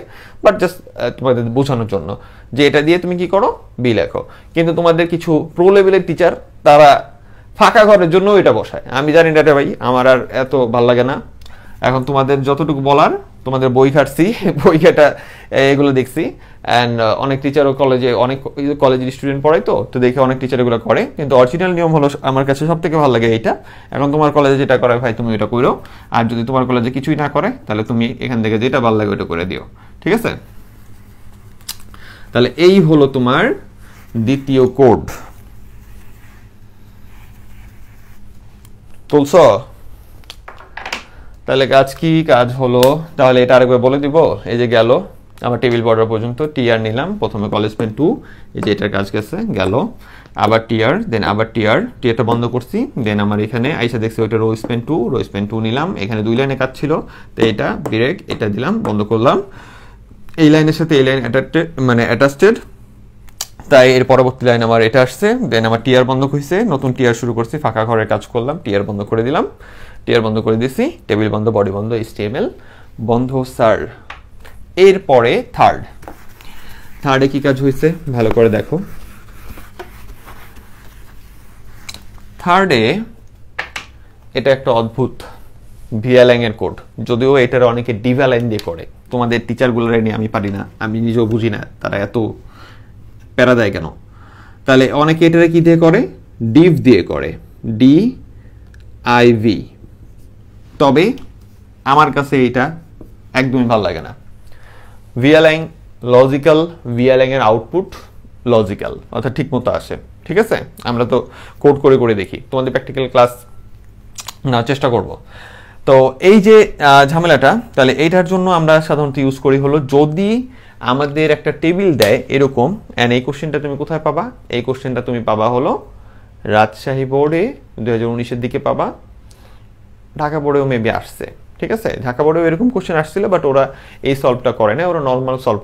বাট জাস্ট তোমাদের বোঝানোর জন্য যে এটা দিয়ে তুমি কি করো, বি লেখো। কিন্তু তোমাদের কিছু প্রো লেভেলের টিচার তারা ফাঁকা ঘরের জন্য এটা বসায়। আমি জানি না রে ভাই, আমার আর এত ভাল লাগে না। এখন তোমাদের যতটুকু বলার, তোমাদের বই ঘাটছি, বই ঘাটা এগুলো দেখছি, অ্যান্ড অনেক টিচারও কলেজে, অনেক কলেজের স্টুডেন্ট পড়ায়, তো দেখে অনেক টিচার এগুলো করে। কিন্তু অরিজিনাল নিয়ম হলো আমার কাছে সব থেকে ভালো লাগে এইটা। এখন তোমার কলেজে যেটা করে ভাই তুমি ওইটা করো, আর যদি তোমার কলেজে কিছুই না করে তাহলে তুমি এখান থেকে যেটা ভালো লাগে ওইটা করে দিও, ঠিক আছে? তাহলে এই হলো তোমার দ্বিতীয় কোড। তুলছ? তাহলে কাজ কি? কাজ হলো, তাহলে এটা আরেকবার বলে দিব। এই যে গেল আমার টেবিল বর্ডার পর্যন্ত, টিআর নিলাম, প্রথমে কলেজ পেন 2, এই যে এটার কাজ গেছে, গেল। আবার টিআর, দেন আবার টিআরটা বন্ধ করছি, দেন আমার এখানে আইসা দেখছি ওইটা রোজ পেন 2 নিলাম। এখানে 2 লাইনে কাজ ছিল, তো এটা ব্রেক, এটা দিলাম, বন্ধ করলাম। এই লাইনের সাথে এই লাইন অ্যাটাচড, তাই এর পরবর্তী লাইন আমার এটা আসছে। দেন আমার টিআর বন্ধ হয়েছে, নতুন টিআর শুরু করছি, ফাঁকা ঘরে কাজ করলাম, টিআর বন্ধ করে দিলাম, টিআর বন্ধ করে দিছি, টেবিল বন্ধ, বডি বন্ধ, HTML বন্ধ স্যার। এরপরে থার্ডে কি কাজ হয়েছে ভালো করে দেখো। থার্ডে এটা একটা অদ্ভুত ভিএলএং এর কোড, যদিও এটার অনেকে ডিভ্যালাইন দিয়ে করে। তোমাদের টিচারগুলোর নিয়ে আমি পারি না, আমি নিজেও বুঝি না তারা এত প্যারা দেয় কেন। তাহলে অনেকে এটারে কি দিয়ে করে, ডিভ দিয়ে করে, DIV। তবে আমার কাছে এটা একদমই ভালো লাগে না। ভিএলএং লজিক্যাল, ভিএলএং এর আউটপুট লজিক্যাল, অর্থাৎ ঠিক মতো আসে, ঠিক আছে? আমরা তো কোড করে করে দেখি, তোমাদের প্র্যাকটিক্যাল ক্লাস না চেষ্টা করব। তো এই যে ঝামেলাটা, তাহলে এইটার জন্য আমরা সাধারণত ইউজ করি হলো, যদি আমাদের একটা টেবিল দেয় এরকম, অ্যান্ড এই কোশ্চেনটা তুমি কোথায় পাবা? এই কোশ্চেনটা তুমি পাবা হলো রাজশাহী বোর্ডে 2019-এর দিকে পাবা, ঢাকা বোর্ডেও মেবি আসছে, ঠিক আছে? ঢাকা বোর্ডেও এরকম কোশ্চেন আসছিল, বাট ওরা এই সলভটা করে না, ওরা নর্মাল সলভ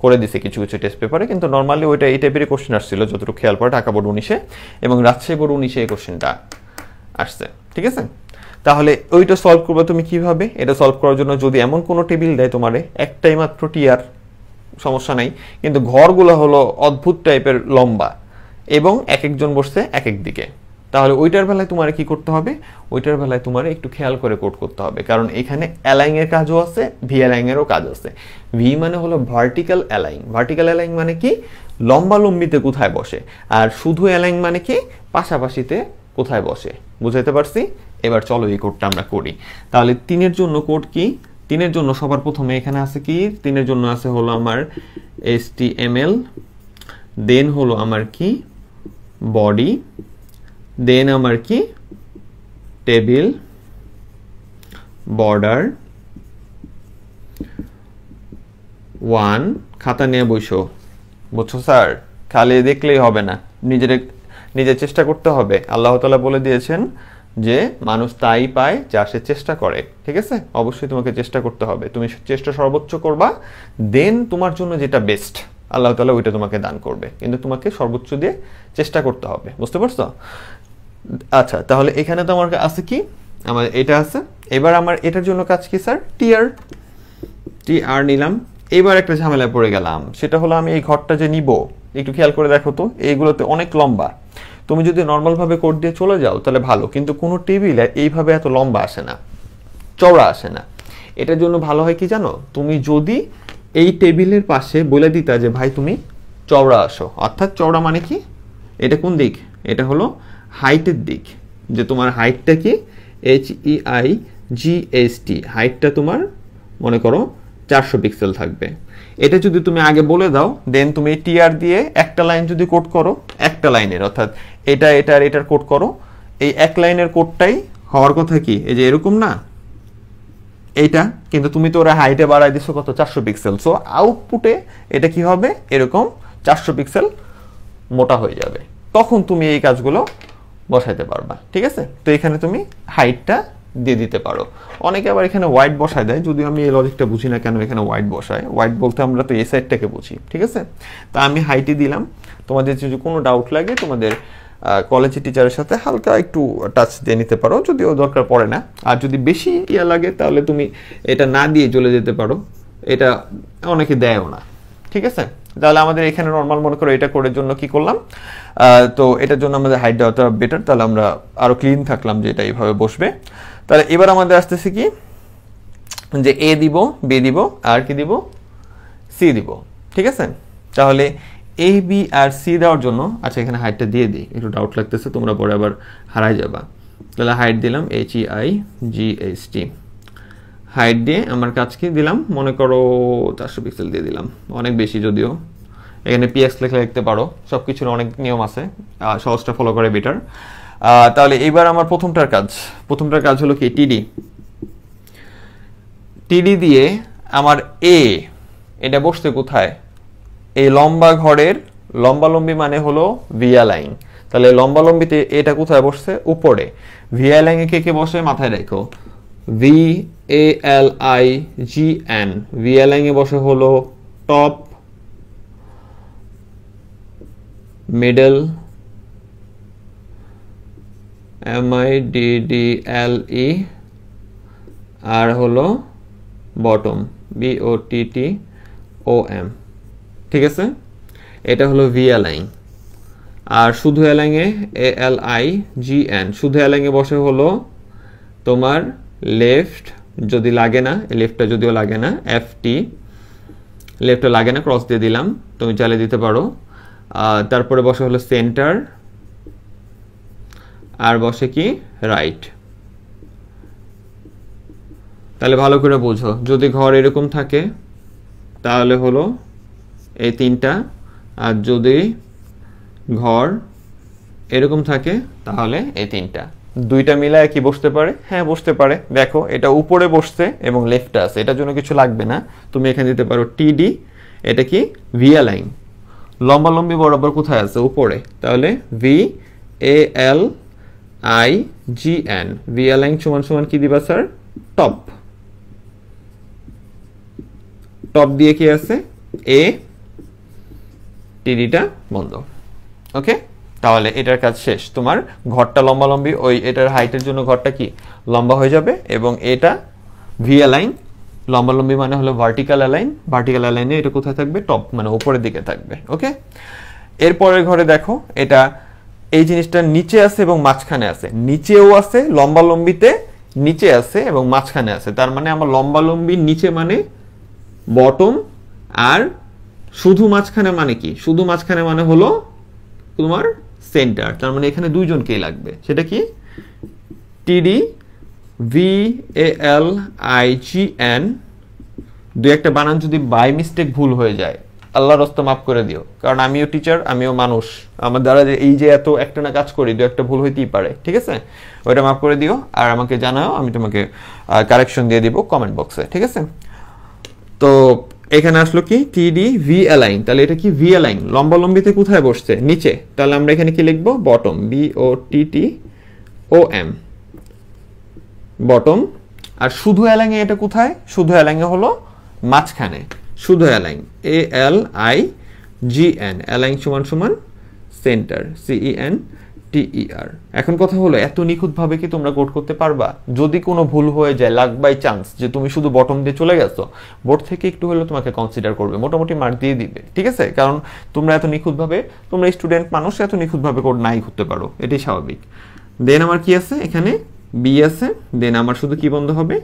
করে দিছে কিছু কিছু টেস্ট পেপারে। কিন্তু নর্মালি ওইটা এই টাইপের কোশ্চেন আসছিল যতটুকু খেয়াল পড়ে ঢাকা বোর্ড 19-এ, এবং রাজশাহী বোর্ড 19-এ এই কোশ্চেনটা আসছে, ঠিক আছে? তাহলে ওইটা সলভ করবে তুমি কিভাবে? এটা সলভ করার জন্য যদি এমন কোনো টেবিল দেয় তোমারে, একটাই মাত্র টিআর, সমস্যা নাই, কিন্তু ঘরগুলো হলো অদ্ভুত টাইপের লম্বা এবং এক একজন বসছে এক এক দিকে, তাহলে ওইটার বেলায় তোমার কি করতে হবে? ওইটার বেলায় তোমার একটু খেয়াল করে কোড করতে হবে, কারণ এখানে অ্যালাইং এর কাজও আছে, ভিএলাইং এরও কাজ আছে। ভি মানে হলো ভার্টিক্যাল অ্যালাইং, ভার্টিক্যাল অ্যালাইং মানে কি, লম্বা লম্বিতে কোথায় বসে, আর শুধু অ্যালাইং মানে কি, পাশাপাশিতে কোথায় বসে। বুঝাইতে পারছি? এবার চলো এই কোডটা আমরা করি। তাহলে 3-এর জন্য কোড কি? 3-এর জন্য সবার প্রথমে এখানে আছে কি, 3-এর জন্য আছে হলো আমার HTML, দেন হলো আমার কি বডি, দেন আমার কি টেবিল বর্ডার 1। খাতা নিয়ে বসো, বুঝছো স্যার? খালি দেখলেই হবে না, নিজের চেষ্টা করতে হবে। আল্লাহ তাআলা বলে দিয়েছেন যে মানুষ তাই পায় যা সে চেষ্টা করে, ঠিক আছে? অবশ্যই তোমাকে চেষ্টা করতে হবে, তুমি চেষ্টা সর্বোচ্চ করবা, দেন তোমার জন্য যেটা বেস্ট আল্লাহ তাআলা ওইটা তোমাকে দান করবে, কিন্তু তোমাকে সর্বোচ্চ দিয়ে চেষ্টা করতে হবে। বুঝতে পারছো? আচ্ছা, তাহলে এখানে তো আমার আছে কি, আমার এটা আছে। এবার আমার এটার জন্য কাজ কি স্যার? টিআর নিলাম। এবার একটা ঝামেলায় পড়ে গেলাম, সেটা হলো আমি এই ঘরটা যে নিব, একটু খেয়াল করে দেখো তো, এইগুলোতে অনেক লম্বা। তুমি যদি নর্মালভাবে কোড দিয়ে চলে যাও তাহলে ভালো, কিন্তু কোনো টেবিল এইভাবে এত লম্বা আসে না, চওড়া আসে না। এটার জন্য ভালো হয় কি জানো, তুমি যদি এই টেবিলের পাশে বলে দিতা যে ভাই তুমি চওড়া আসো, অর্থাৎ চওড়া মানে কি, এটা কোন দিক, এটা হলো হাইটের দিক, যে তোমার হাইটটা কি, HEIGHT, হাইটটা তোমার মনে করো 400 পিক্সেল থাকবে। এটা যদি তুমি আগে বলে দাও, দেন তুমি টিআর দিয়ে একটা লাইন যদি কোড করো, একটা লাইনের, অর্থাৎ এটার কোড করো, এই এক লাইনের কোডটাই হওয়ার কথা কি, এই যে এরকম না এইটা, কিন্তু তুমি তো ওরা হাইটে বাড়াই দিছো কত, 400 পিক্সেল। সো আউটপুটে এটা কি হবে, এরকম 400 পিক্সেল মোটা হয়ে যাবে, তখন তুমি এই কাজগুলো বসাইতে পারবা, ঠিক আছে? তো এখানে তুমি হাইটটা দিয়ে দিতে পারো। অনেকে আবার এখানে হোয়াইট বসায় দেয়, যদিও আমি এই লজিকটা বুঝি না কেন এখানে হোয়াইট বসায়। হোয়াইট বলতে আমরা তো এই সাইডটাকে বুঝি, ঠিক আছে? তা আমি হাইটে দিলাম। তোমাদের যদি কোনো ডাউট লাগে তোমাদের কলেজের টিচারের সাথে হালকা একটু টাচ দিয়ে নিতে পারো, যদিও দরকার পড়ে না। আর যদি বেশি লাগে তাহলে তুমি এটা না দিয়ে চলে যেতে পারো, এটা অনেকে দেয়ও না, ঠিক আছে। তাহলে আমাদের এখানে নর্মাল মনে করো এটা করার জন্য কি করলাম, তো এটার জন্য আমাদের হাইট দেওয়াটা বেটার, তাহলে আমরা আরো ক্লিন থাকলাম যে এটা এইভাবে বসবে। তাহলে এবার আমাদের আসতেছে কি যে এ দিব, বি দিব, আর কি দিব, সি দিব, ঠিক আছে। তাহলে এ বি আর সি দেওয়ার জন্য, আচ্ছা এখানে হাইটটা দিয়ে দিই, একটু ডাউট লাগতেছে, তোমরা পরে আবার হারাই যাবা। তাহলে হাইট দিলাম HEIGHT, হাইট দিয়ে আমার কাজ কি দিলাম, মনে করো 400 পিক্সেল দিয়ে দিলাম, অনেক বেশি যদিও, এখানে পিএক্স লেখা লিখতে পারো, সব কিছুর অনেক নিয়ম আছে, সহজটা ফলো করে বেটার। তাহলে এইবার আমার প্রথমটার কাজ হলো কি টিডি দিয়ে আমার এটা বসতে কোথায়, এই লম্বা ঘরের লম্বালম্বি মানে হলো ভিয়া লাইন, তাহলে লম্বালম্বিতে এটা কোথায় বসছে, উপরে। ভিয়া লাইনে কে কে বসে মাথায় রাখো, VALIGN, ভিয়া লাইনে বসে হলো টপ, মিডল, MIDDLE, আর হলো বটম, BOTTOM, ঠিক আছে। এটা হলো ভিয়া লাইন। আর শুধু এলাইনে ALIGN, শুধু এলাইনে বসে হলো তোমার লেফট, যদি লাগে না, লেফটটা যদিও লাগে না, FT, লেফটটা লাগে না, ক্রস দিয়ে দিলাম, তুমি চালিয়ে দিতে পারো। তারপরে বসে হলো সেন্টার, আর বসে কি রাইট। তাহলে ভালো করে বুঝো, যদি ঘর এরকম থাকে তাহলে হলো এই তিনটা, আর যদি ঘর এরকম থাকে তাহলে এই তিনটা। দুইটা মিলায় কি বসতে পারে, হ্যাঁ বসতে পারে। দেখো এটা উপরে বসছে এবং লেফটে আছে, এটার জন্য কিছু লাগবে না, তুমি এখানে দিতে পারো TD, এটা কি ভিয়া লাইন, লম্বালম্বি বরাবর কোথায় আছে, উপরে, তাহলে VALIGN, ভিয়া লাইন সমান সমান কি দিবা স্যার, টপ, টপ দিয়ে কি আছে A, TDটা বন্ধ, ওকে। তাহলে এটার কাজ শেষ, তোমার ঘরটা লম্বালম্বি, ওই এটার হাইটের জন্য ঘরটা কি লম্বা হয়ে যাবে, এবং এটা ভিয়া লাইন, লম্বালম্বি মানে হলো ভার্টিক্যাল অ্যালাইন, ভার্টিক্যাল অ্যালাইনে এটা কোথায় থাকবে, টপ মানে উপরের দিকে থাকবে, ওকে। এরপরের ঘরে দেখো এটা এই জিনিসটা নিচে আছে এবং মাঝখানে আছে, নিচেও আছে লম্বালম্বিতে, নিচে আছে এবং মাঝখানে আছে, তার মানে আমার লম্বালম্বি নিচে মানে বটম, আর শুধু মাঝখানে মানে কি, শুধু মাঝখানে মানে হলো তোমার সেন্টার, তার মানে এখানে দুইজনকেই লাগবে, সেটা কি TD VALIGN। দুই একটা বানান যদি বাই মিস্টেক ভুল হয়ে যায়, আল্লাহর রাস্তা মাফ করে দিও, কারণ আমিও টিচার, আমিও মানুষ, আমার দ্বারা এই যে এত একটা না কাজ করি, দু একটা ভুল হইতেই পারে, ঠিক আছে, ওইটা মাফ করে দিও, আর আমাকে জানাও, আমি তোমাকে কারেকশন দিয়ে দিব কমেন্ট বক্সে, ঠিক আছে। তো এখানে আসলো কি TD VALIGN, তাহলে এটা কি VALIGN, লম্বালম্বিতে কোথায় বসছে, নিচে, তাহলে আমরা এখানে কি লিখবো, বটম, BOTTOM, বটম। আর শুধু অ্যালাইনে এটা কোথায়, শুধু অ্যালাইনে হলো মাঝখানে, শুধু অ্যালাইন ALIGN, অ্যালাইন সমান সমান সেন্টার, CENTER। এখন কথা হলো, এত নিখুঁতভাবে কি তোমরা কোড করতে পারবা? যদি কোনো ভুল হয়ে যায়, লাক বাই চান্স, যে তুমি শুধু বটম দিয়ে চলে গেছো, বোর্ড থেকে একটু হলেও তোমাকে কনসিডার করবে, মোটামুটি মার্ক দিয়ে দিবে, ঠিক আছে, কারণ তোমরা এত নিখুঁতভাবে, তোমরা স্টুডেন্ট মানুষ, এত নিখুঁতভাবে কোড নাই করতে পারো, এটাই স্বাভাবিক। দেন আমার কি আছে, এখানে বি আছে, দেন আমার শুধু কি বন্ধ হবে,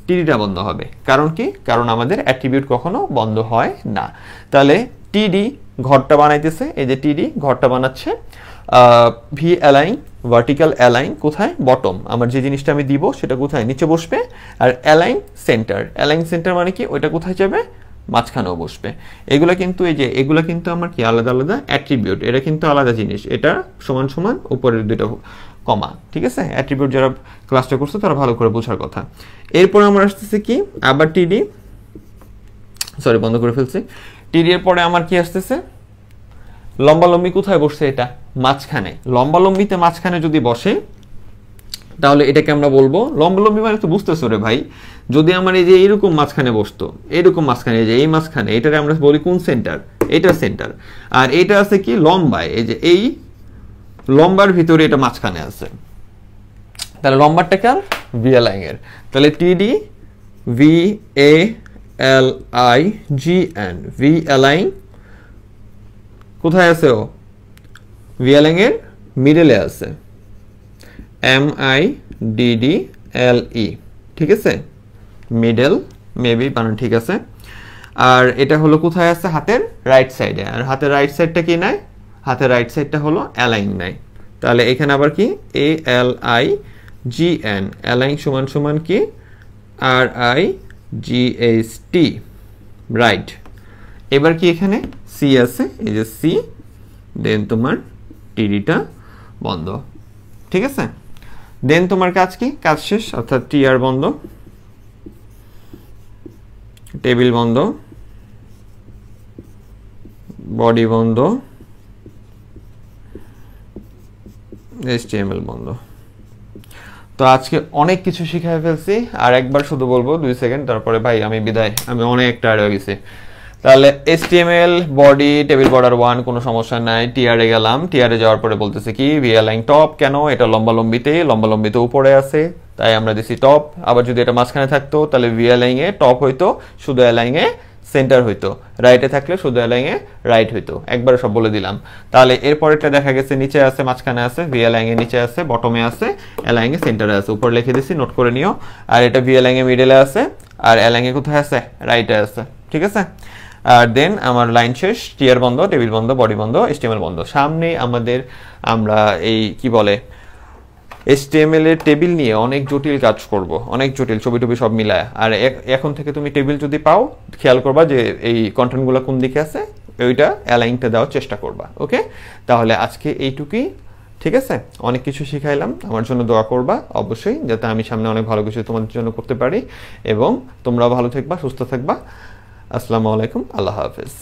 টিডিটা বন্ধ হবে। কারণ কি, কারণ আমাদের অ্যাট্রিবিউট কখনো বন্ধ হয় না। তাহলে টিডি ঘরটা বানাইতেছে, এই যে টিডি ঘরটা বানাচ্ছে, ভি অ্যালাইন, ভার্টিক্যাল অ্যালাইন কোথায়, বটম, আমার যে জিনিসটা আমি দিব সেটা কোথায়, নিচে বসবে। আর অ্যালাইন সেন্টার, অ্যালাইন সেন্টার মানে কি, ওইটা কোথায় যাবে, মাঝখানেও বসবে। এগুলা কিন্তু এই যে এগুলা কিন্তু আমার কি আলাদা আলাদা অ্যাট্রিবিউট, এটা কিন্তু আলাদা জিনিস, এটা সমান সমান উপরের দুটো কমা, ঠিক আছে। অ্যাট্রিবিউট যারা ক্লাসটা করছে তারা ভালো করে বোঝার কথা। এরপর আমার আসতেছে কি, আবার টিডি, সরি বন্ধ করে ফেলছি। টিডি এর পরে আমার কি আসতেছে, লম্বালম্বি কোথায় বসছে, এটা মাঝখানে। লম্বালম্বিতে মাঝখানে যদি বসে তাহলে এটাকে আমরা বলবো লম্বালম্বি, মানে তো বুঝতেছো রে ভাই, যদি আমার এই যে এইরকম মাঝখানে বসতো, এইরকম মাঝখানে, এই যে এই মাঝখানে, এটারে আমরা বলি কোন সেন্টার, এটা সেন্টার। আর এইটা আছে কি লম্বায়, এই যে এই লম্বার ভিতরে এটা মাঝখানে আছে, তাহলে লম্বারটা কার? ভি অ্যালাইং এর। তাহলে TD V A L I G N, V align কোথায় আছে? ও ভি অ্যালাইং এর মিডলে আছে, M I D D L E, ঠিক আছে, মিডল মেবি বানান ঠিক আছে। আর এটা হলো কোথায় আছে? হাতের রাইট সাইডে। আর হাতের রাইট সাইডটা কি নাই? হাতের রাইট সাইডটা হলো অ্যালাইন নাই। তাহলে এখানে আবার কি? A L I G N, align সমান সমান কি? R I G H T, right. এবার কি এখানে সি আছে, এই যে সি, দেন তোমার টিডিটা বন্ধ, ঠিক আছে। দেন তোমার কাজ কি? কাজ শেষ, অর্থাৎ টিআর বন্ধ, টেবিল বন্ধ, বডি বন্ধ, HTML বন্ধ। তো আজকে অনেক কিছু শিখাই ফেলছি, আর একবার শুধু বলবো 2 সেকেন্ড, তারপরে ভাই আমি বিদায়, আমি অনেক টায়ার্ড হয়ে গেছি। তাহলে HTML বডি টেবিল বর্ডার 1 কোনো সমস্যা নাই। টিআরে গেলাম, টিআরে যাওয়ার পরে বলতেছে কি ভি অ্যালাইন টপ, কেন? এটা লম্বালম্বিতে উপরে আছে, তাই আমরা দিছি টপ। আবার যদি এটা মাঝখানে থাকতো তাহলে ভি অ্যালাইন এ টপ হইতো, শুধু অ্যালাইন এ সেন্টার হইতো, রাইটে থাকলে শুধু অ্যালাইন এ রাইট হইতো। একবার সব বলে দিলাম। তাহলে এরপরেটা দেখা গেছে নিচে আছে, মাঝখানে আছে, ভি অ্যালাইন এ নিচে আছে, বটমে আছে, অ্যালাইন এ সেন্টারে আছে, উপরে লিখে দিছি, নোট করে নিও। আর এটা ভি অ্যালাইন এ মিডলে আছে, আর অ্যালাইন এ কোথায় আছে? রাইটে আছে, ঠিক আছে। আর দেন আমার লাইন শেষ, টিআর বন্ধ, টেবিল বন্ধ, বডি বন্ধ, HTML বন্ধ। সামনে আমরা এই কি বলে HTML এর টেবিল নিয়ে অনেক জটিল কাজ করব, অনেক জটিল, ছবি টবি সব মিলায়। আর এখন থেকে তুমি টেবিল যদি পাও, খেয়াল করবা যে এই কন্টেন্টগুলো কোন দিকে আছে, ওইটা অ্যালাইনটা দেওয়ার চেষ্টা করবা। ওকে, তাহলে আজকে এইটুকুই, ঠিক আছে। অনেক কিছু শিখাইলাম, আমার জন্য দোয়া করবা অবশ্যই, যাতে আমি সামনে অনেক ভালো কিছু তোমাদের জন্য করতে পারি, এবং তোমরাও ভালো থাকবা, সুস্থ থাকবা। আসসালামু আলাইকুম, আল্লাহ হাফেজ।